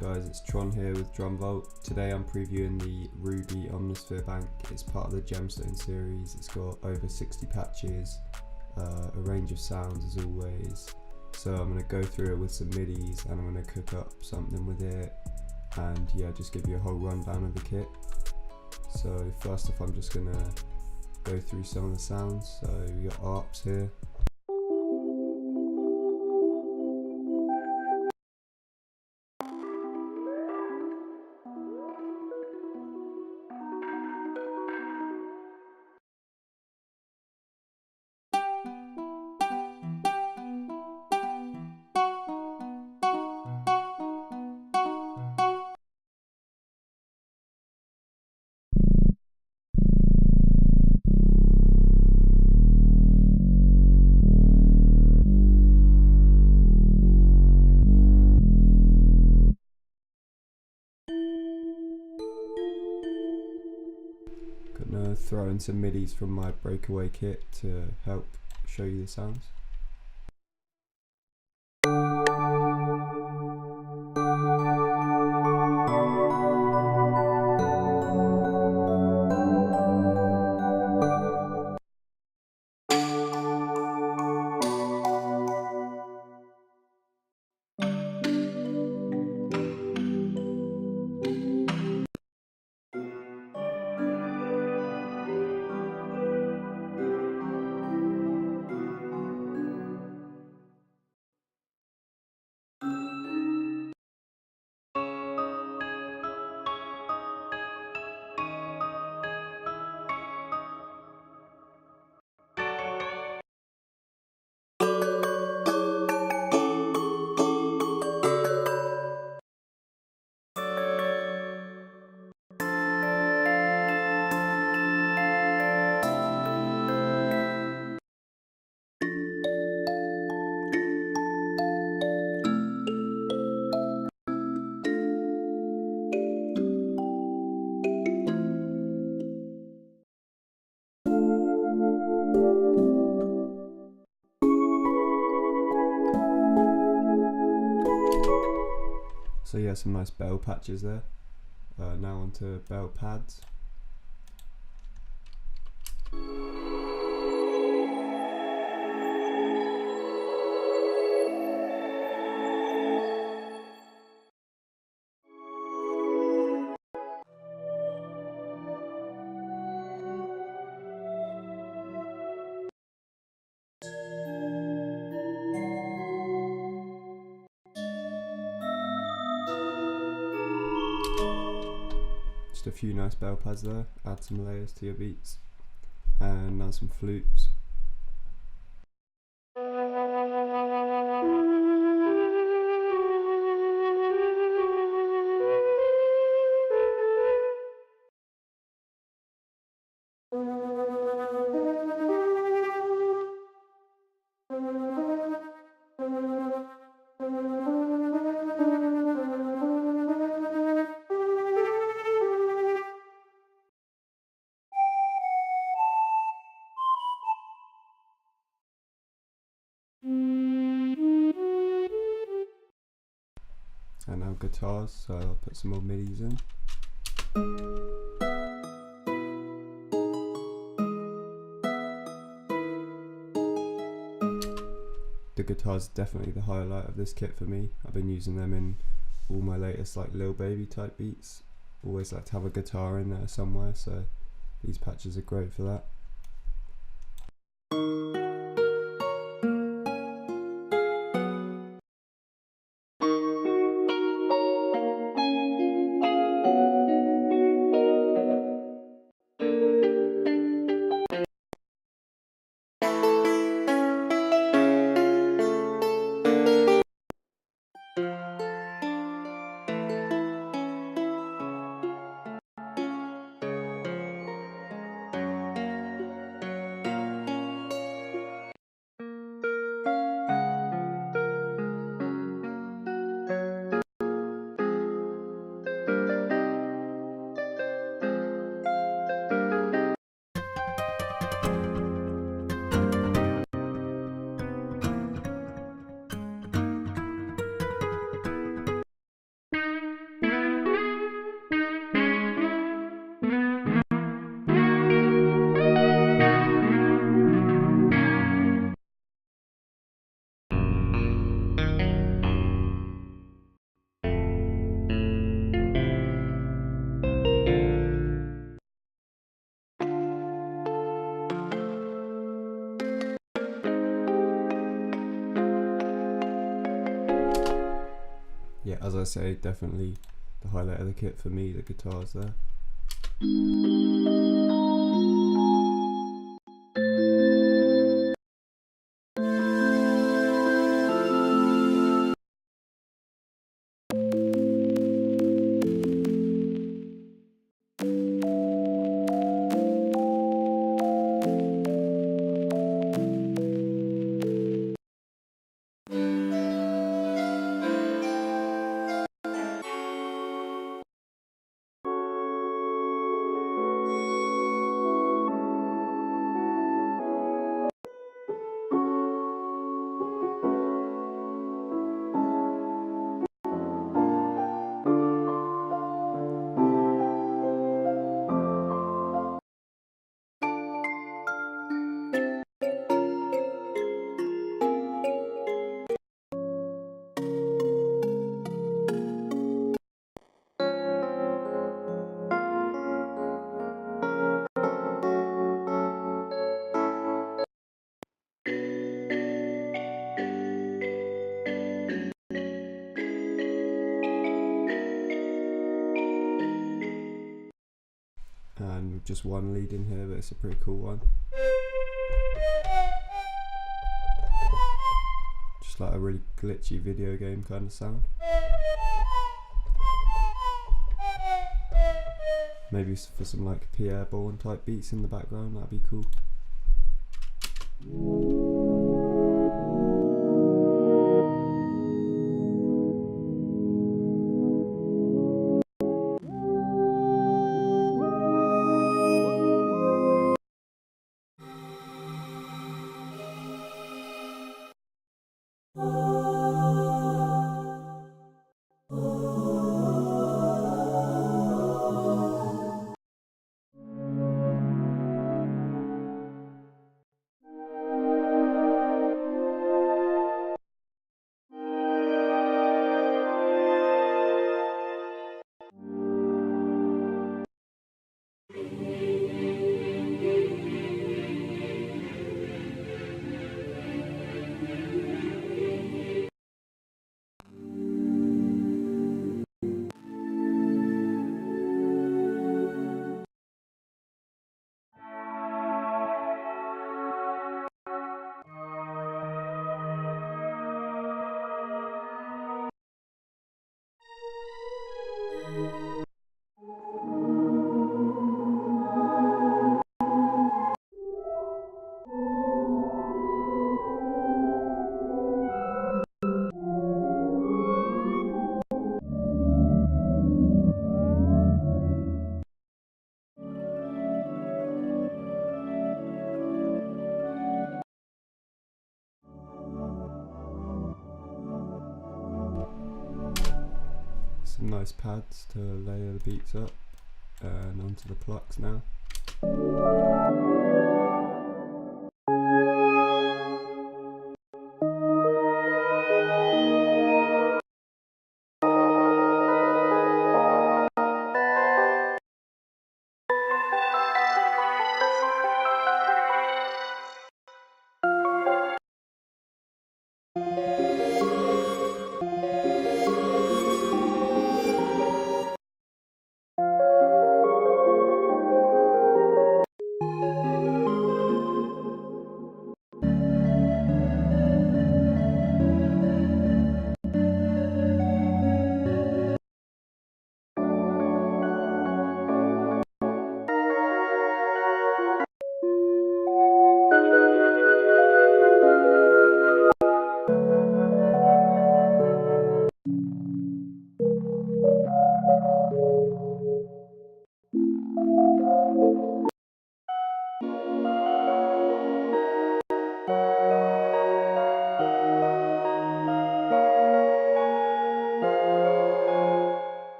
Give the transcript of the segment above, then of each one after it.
guys, it's Tron here with DrumVault. Today I'm previewing the Ruby Omnisphere Bank. It's part of the Gemstone series. It's got over 60 patches, a range of sounds as always. So I'm going to go through it with some MIDIs and I'm going to cook up something with it and yeah, just give you a whole rundown of the kit. So first off, I'm just going to go through some of the sounds. So we got Arps here. Gonna throw in some MIDIs from my breakaway kit to help show you the sounds. So yeah, some nice Belle Patches there. Now onto Belle Pads. Just a few nice Belle Pads there, add some layers to your beats. And now some flutes. And now guitars, so I'll put some more MIDIs in. The guitar's definitely the highlight of this kit for me. I've been using them in all my latest like Lil Baby type beats. Always like to have a guitar in there somewhere, so these patches are great for that. I say, definitely the highlight of the kit for me, the guitars there. And just one lead in here, but it's a pretty cool one. Just like a really glitchy video game kind of sound. Maybe for some like Pierre Bourne type beats in the background, that'd be cool. Some nice pads to layer the beats up, and onto the plucks now.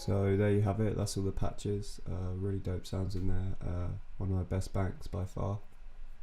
So there you have it, that's all the patches, really dope sounds in there, one of my best banks by far.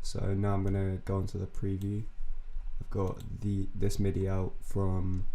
So now I'm going to go on to the preview. I've got this MIDI out from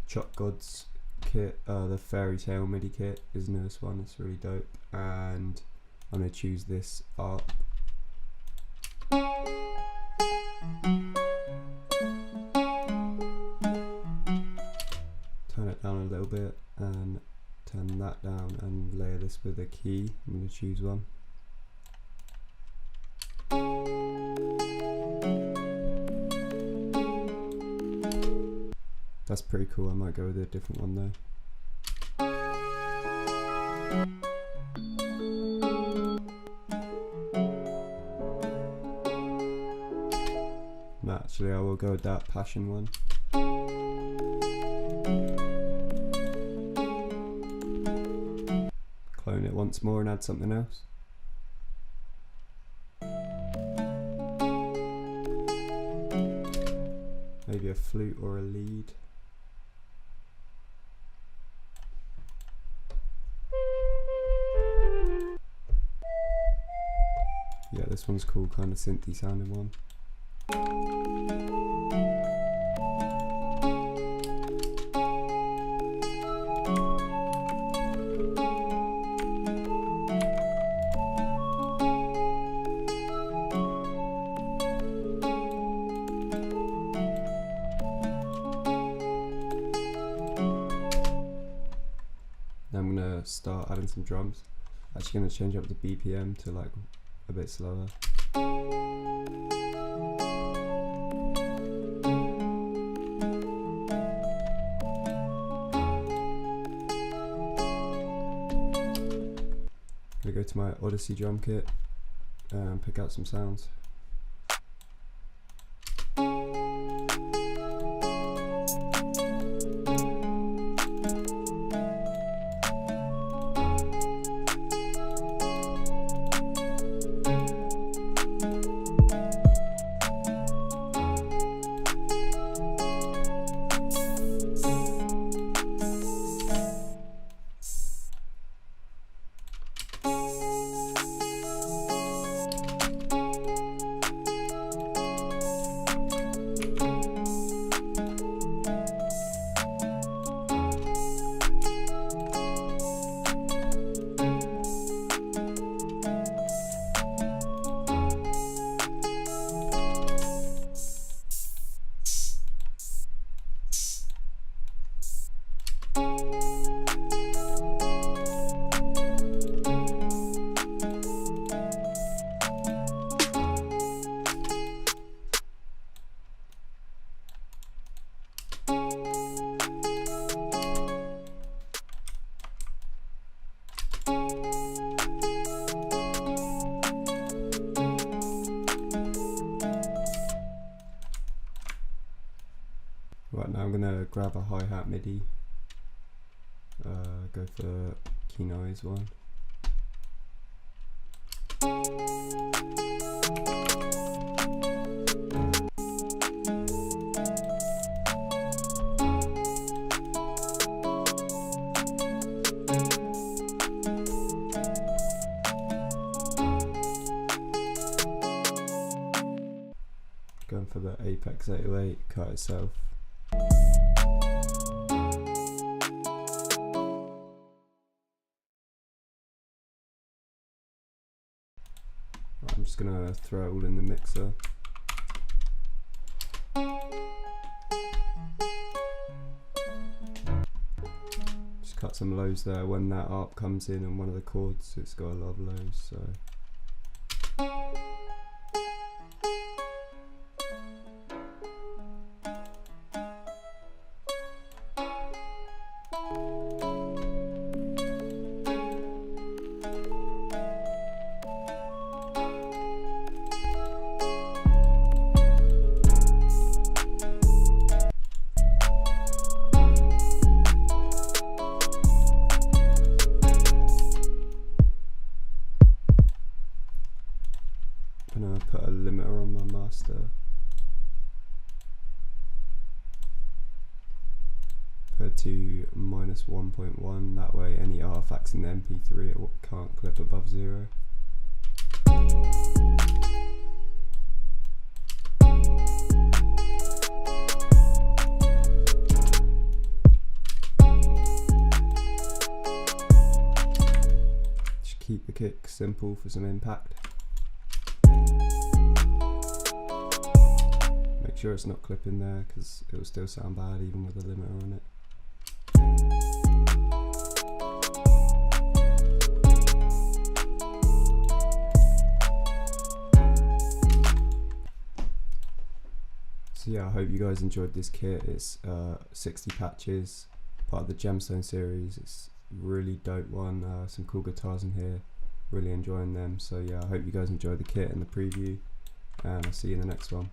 Chuck God's kit, the Fairytale Midi Kit is the newest one, it's really dope, and I'm going to choose this Arp. Turn it that down a little bit and turn that down and layer this with a key. I'm going to choose one. That's pretty cool. I might go with a different one though. No, actually I will go with that passion one. Clone it once more and add something else. Maybe a flute or a lead. Yeah, this one's cool, kind of synthy sounding one. Now I'm gonna start adding some drums. Actually gonna change up the BPM to like a bit slower. Gonna go to my Odyssey drum kit and pick out some sounds. Right, now I'm going to grab a hi-hat MIDI, go for key noise one. Going for the Apex 808 cut itself. I'm just gonna throw it all in the mixer. Just cut some lows there. When that arp comes in on one of the chords, it's got a lot of lows, so. I'm gonna put a limiter on my master. Put it to -1.1, that way any artifacts in the MP3 it can't clip above 0. Just keep the kick simple for some impact. Make sure it's not clipping there because it will still sound bad even with the limiter on it. yeah, I hope you guys enjoyed this kit. It's 60 patches, part of the Gemstone series. It's a really dope one. Some cool guitars in here, really enjoying them. So yeah, I hope you guys enjoyed the kit and the preview, and I'll see you in the next one.